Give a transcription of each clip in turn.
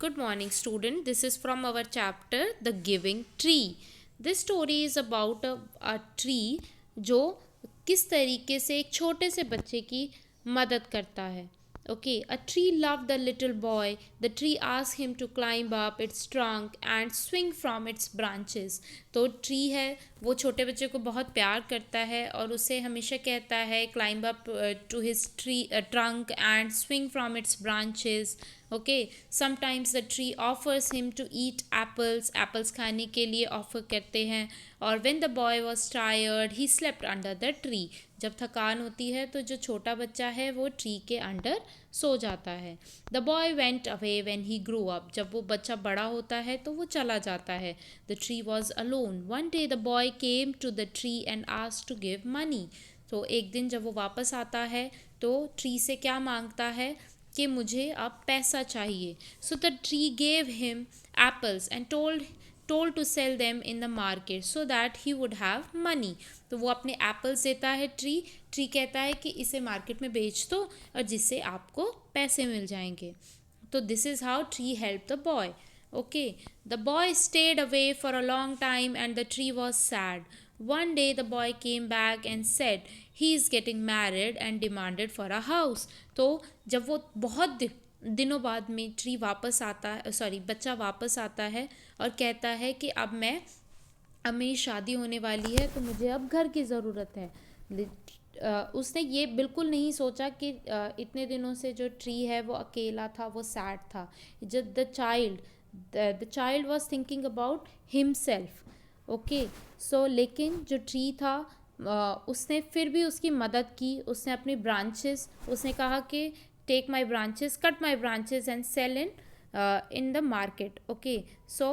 Good morning, student. This is from our chapter The Giving Tree. This story is about a tree जो किस तरीके से एक छोटे से बच्चे की मदद करता है. Okay, a tree loved the little boy. The tree asked him to climb up its trunk and swing from its branches. तो ट्री है वो छोटे बच्चे को बहुत प्यार करता है और उसे हमेशा कहता है climb up to his tree trunk and swing from its branches. Okay, sometimes the tree offers him to eat apples. Apples खाने के लिए ऑफर करते हैं. और when the boy was tired, he slept under the tree. जब थकान होती है तो जो छोटा बच्चा है वो ट्री के अंडर सो जाता है. The boy went away when he grew up. जब वो बच्चा बड़ा होता है तो वो चला जाता है. The tree was alone. One day the boy came to the tree and asked to give money. तो एक दिन जब वो वापस आता है तो ट्री से क्या मांगता है कि मुझे अब पैसा चाहिए. So the tree gave him apples and told to sell them in the market so that he would have money. तो वो अपने एप्पल्स देता है ट्री कहता है कि इसे मार्केट में बेच दो और जिससे आपको पैसे मिल जाएंगे. तो this is how tree help the boy. Okay, the boy stayed away for a long time and the tree was sad. One day the boy came back and said he is getting married and demanded for a house. तो जब वो बहुत दिनों बाद में tree वापस आता है बच्चा वापस आता है और कहता है कि अब मेरी शादी होने वाली है तो मुझे अब घर की ज़रूरत है. उसने ये बिल्कुल नहीं सोचा कि इतने दिनों से जो ट्री है वो अकेला था, वो सैड था. जब the child was thinking about himself. Okay, so लेकिन जो ट्री था उसने फिर भी उसकी मदद की. उसने अपनी ब्रांचेस उसने कहा कि take my branches, cut my branches and sell in the market. Okay, so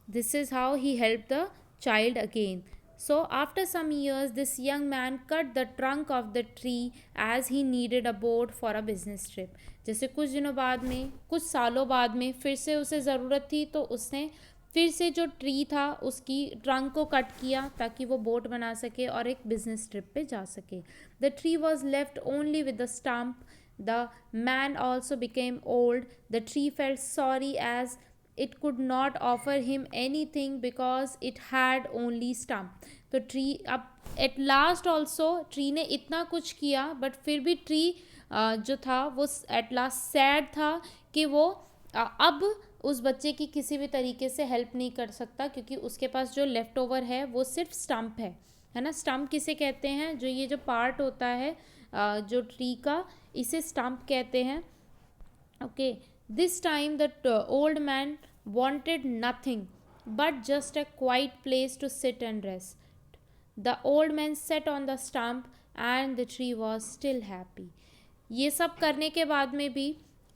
this is how he helped the child again. So after some years this young man cut the trunk of the tree as he needed a boat for a business trip. जैसे कुछ दिनों बाद में, कुछ सालों बाद में फिर से उसे ज़रूरत थी तो उसने फिर से जो ट्री था उसकी ट्रंक को कट किया ताकि वो बोट बना सके और एक बिजनेस ट्रिप पे जा सके. The tree was left only with the stump. The man also became old. The tree felt sorry as it could not offer him anything because it had only stump. तो tree अब at last also tree ने इतना कुछ किया but फिर भी tree जो था वो एट लास्ट सैड था कि वो अब उस बच्चे की किसी भी तरीके से हेल्प नहीं कर सकता क्योंकि उसके पास जो लेफ़्ट ओवर है वो सिर्फ स्टम्प है ना. स्टम्प किसे कहते हैं? जो ये जो पार्ट होता है जो ट्री का, इसे स्टम्प कहते हैं. Okay, this time the old man wanted nothing but just a quiet place to sit and rest. The old man sat on the stump and the tree was still happy. ये सब करने के बाद में भी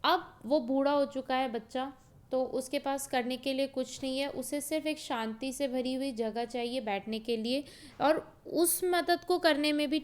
अब वो बूढ़ा हो चुका है बच्चा, तो उसके पास करने के लिए कुछ नहीं है. उसे सिर्फ एक शांति से भरी हुई जगह चाहिए बैठने के लिए और उस मदद को करने में भी